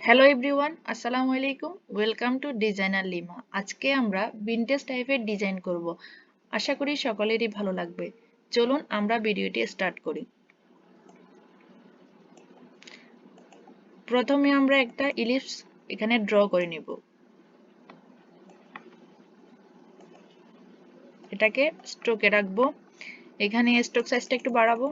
Hello everyone, আসসালামু আলাইকুম। Welcome to designer lima. আজকে আমরা ভিনটেজ টাইপের ডিজাইন করব। আশা করি সকলেরই ভালো লাগবে। চলুন আমরা ভিডিওটি স্টার্ট করি। প্রথমে আমরা একটা ইলিপস এখানে ড্র করে নেব। এটাকে স্ট্রোকে রাখবো। এখানে স্ট্রোক সাইজটা একটু বাড়াবো।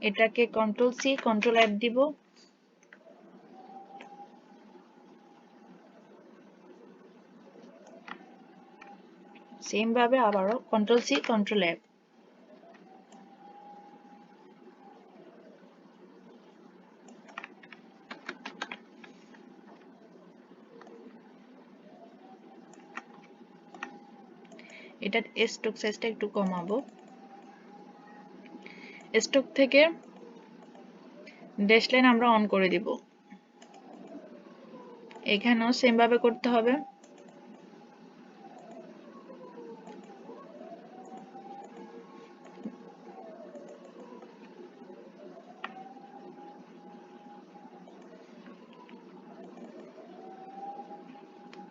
এটাকে কন্ট্রোল সি কন্ট্রোল এফ দিব। সেম ভাবে আবারও কন্ট্রোল সি কন্ট্রোল এফ। এটার স্ট্রোক সাইজটা একটু কমাবো। স্ট্রোক থেকে ড্যাশ লাইন আমরা অন করে দিব। এখানেও সেম ভাবে করতে হবে।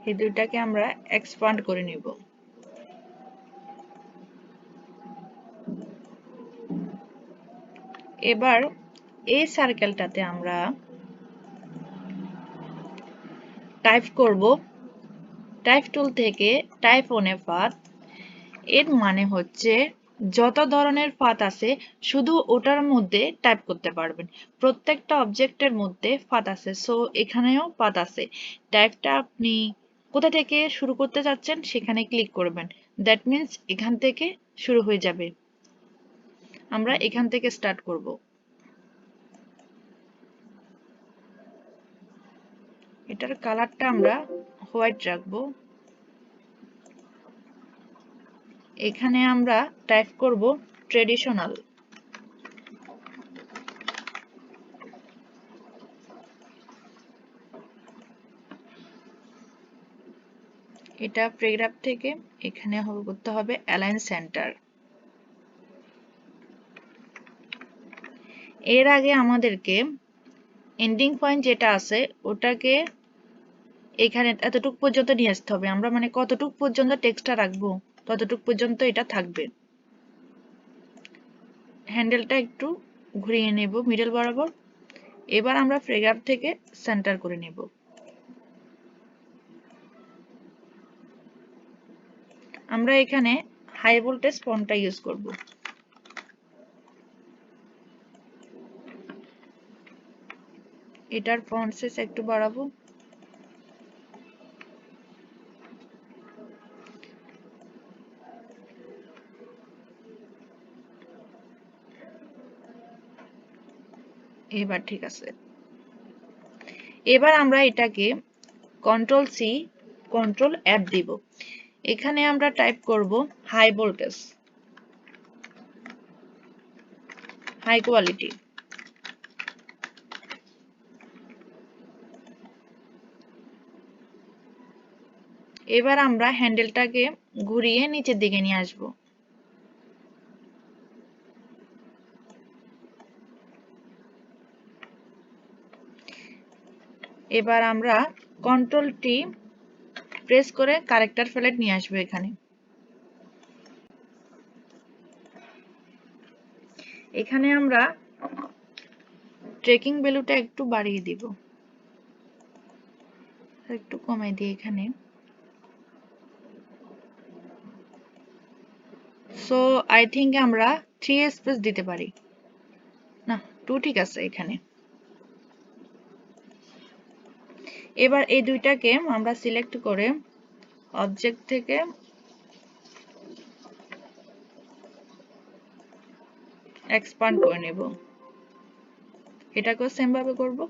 এই দুইটাকে আমরা এক্সপান্ড করে নিব। এবার এই সার্কেলটাতে আমরা টাইপ করব। টাইপ টুল থেকে টাইপ অন এ পাথ। এর মানে হচ্ছে যত ধরনের পাথ আছে শুধু ওটার মধ্যে টাইপ করতে পারবেন। প্রত্যেকটা অবজেক্টের মধ্যে পাথ আছে, সো এখানেও পাথ আছে। টাইপটা আপনি কোথা থেকে শুরু করতে চাচ্ছেন সেখানে ক্লিক করবেন। দ্যাট মিন্স এখান থেকে শুরু হয়ে যাবে। আমরা এখান থেকে স্টার্ট করব। এটার কালারটা আমরা হোয়াইট রাখবো। এখানে আমরা টাইপ করব ট্রেডিশনাল। এটা প্যারাগ্রাফ থেকে এখানে করতে হবে অ্যালাইন সেন্টার। এর আগে আমাদেরকে এন্ডিং পয়েন্ট যেটা আছে ওটাকে এখানে এতটুকু পর্যন্ত নিয়ে আসতে হবে। আমরা মানে কতটুকু পর্যন্ত টেক্সটটা রাখবো ততটুকু পর্যন্ত এটা থাকবে। হ্যান্ডেলটা একটু ঘুরিয়ে নেব মিডল বরাবর। এবার আমরা প্যারাগ্রাফ থেকে সেন্টার করে নেব। আমরা এখানে হাই ভোল্টেজ ফন্টটা ইউজ করব। এটার ফন্ট সাইজ একটু বাড়াবো। এবার ঠিক আছে। এবার আমরা এটাকে কন্ট্রোল সি কন্ট্রোল এফ দিব। এখানে আমরা টাইপ করব হাই ভোল্টেজ, হাই কোয়ালিটি। এবার আমরা হ্যান্ডেলটাকে ঘুরিয়ে নিচের দিকে নিয়ে আসব। এবার আমরা কন্ট্রোল টি প্রেস করে কারেক্টর প্যালেট নিয়ে আসবো। এখানে আমরা ট্রেকিং ভ্যালুটা একটু বাড়িয়ে দিব, একটু কমাই দিই এখানে। সো আই থিঙ্ক আমরা 3 স্পেস দিতে পারি, না 2 ঠিক আছে এখানে। এবার এই দুইটাকে আমরা সিলেক্ট করে অবজেক্ট থেকে এক্সপান্ড করে নেব। এটাকেও সেম ভাবে করব।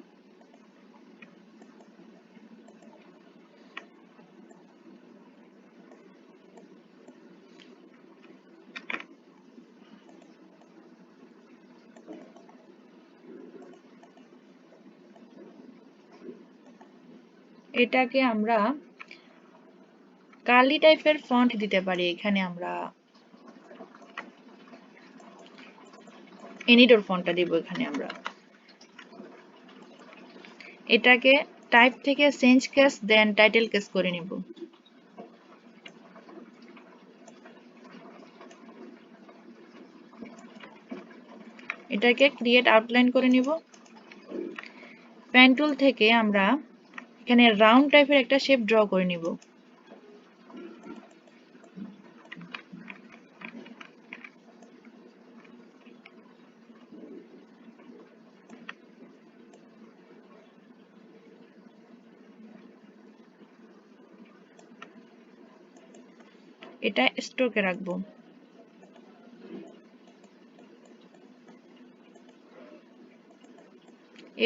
এটাকে আমরা কার্লি টাইপের ফন্ট দিতে পারি। এখানে আমরা এনিডোর ফন্টটা দিব এখানে আমরা। এটাকে টাইপ থেকে চেঞ্জ কেস দেন টাইটেল কেস করে নিব। এটাকে ক্রিয়েট আউটলাইন করে নিব। পেন টুল থেকে আমরা এখানে রাউন্ড টাইপের একটা শেপ ড্র করে নিব। এটা স্ট্রোকে রাখবো।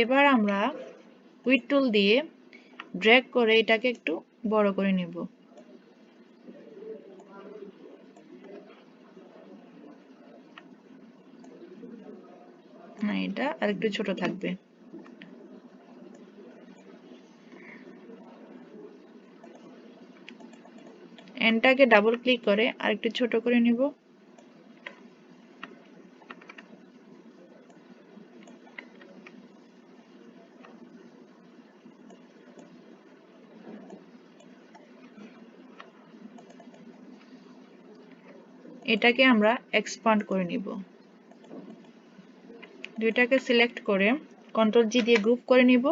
এবার আমরা উইড টুল দিয়ে ড্র্যাগ করে এটাকে একটু বড় করে নিব। এটা আরেকটু ছোট থাকবে। এনটাকে ডাবল ক্লিক করে আরেকটু ছোট করে নিব। এটাকে আমরা এক্সপান্ড করে নিব। দুইটাকে সিলেক্ট করে কন্ট্রোল জি দিয়ে গ্রুপ করে নিব।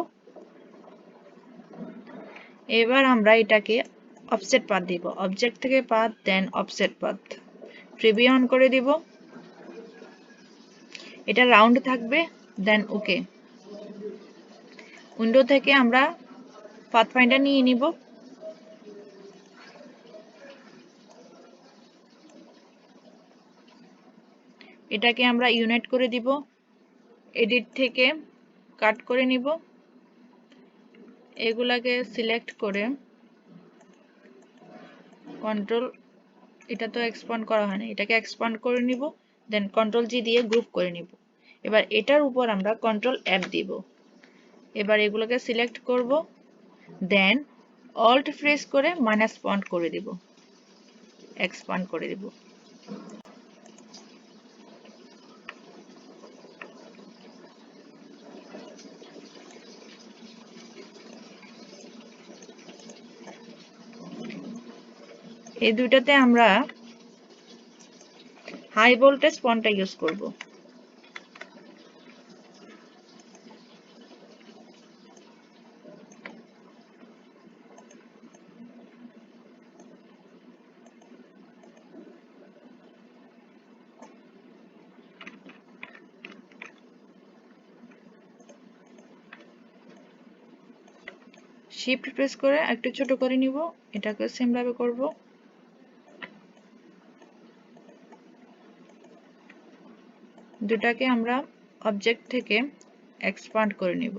এবার আমরা এটাকে অফসেট পাথ দিব। অবজেক্ট থেকে পাথ দেন অফসেট পাথ। প্রিভিউ অন করে দিব। এটা রাউন্ড থাকবে দেন ওকে। উইন্ডো থেকে আমরা পাথ ফাইন্ডার নিয়ে নিব। এটাকে আমরা ইউনাইট করে দিব। এডিট থেকে কাট করে নিব। এগুলাকে সিলেক্ট করে কন্ট্রোল, এটা তো এক্সপান্ড করা হয় না, এটাকে এক্সপান্ড করে নিব দেন কন্ট্রোল জি দিয়ে গ্রুপ করে নিব। এবার এটার উপর আমরা কন্ট্রোল এফ দিব। এবার এগুলোকে সিলেক্ট করব দেন অল্ট প্রেস করে মাইনাস পয়েন্ট করে দিব, এক্সপান্ড করে দিব। এই দুইটাতে আমরা হাই ভোল্টেজ ফন্টটা ইউজ করব। শিফট প্রেস করে একটু ছোট করে নিব। এটাকে সেম ভাবে করব। দুটাকে আমরা অবজেক্ট থেকে এক্সপান্ড করে নিব।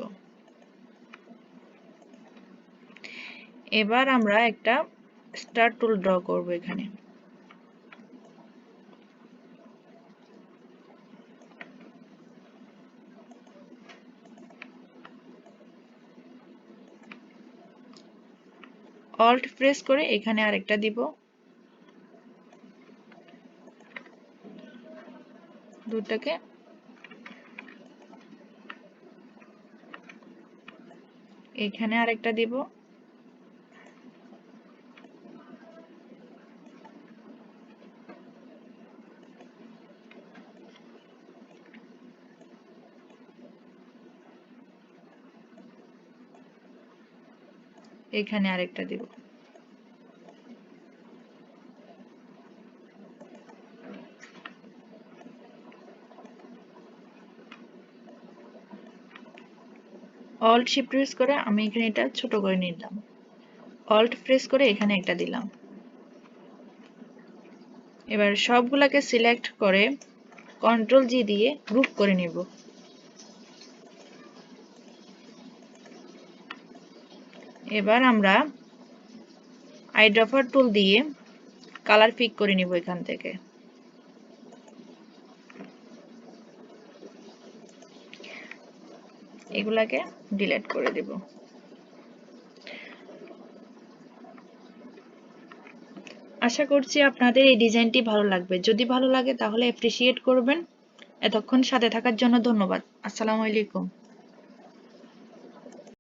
এবার আমরা একটা স্টার টুল ড্র করব এখানে। অল্ট প্রেস করে এখানে আরেকটা দিব। দুটাকে এখানে আরেকটা দিব। এখানে আরেকটা দিব। অল্ট শিফট প্রেস করে আমি এখানে এটা ছোট করে নিলাম। অল্ট প্রেস করে এখানে একটা দিলাম। এবার সবগুলাকে সিলেক্ট করে কন্ট্রোল জি দিয়ে গ্রুপ করে নিব। এবার আমরা আইড্রপার টুল দিয়ে কালার পিক করে নিব এখান থেকে। এগুলাকে ডিলিট করে দেব। আশা করছি আপনাদের এই ডিজাইনটি ভালো লাগবে। যদি ভালো লাগে তাহলে অ্যাপ্রিসিয়েট করবেন। এতক্ষণ সাথে থাকার জন্য ধন্যবাদ। আসসালামু আলাইকুম।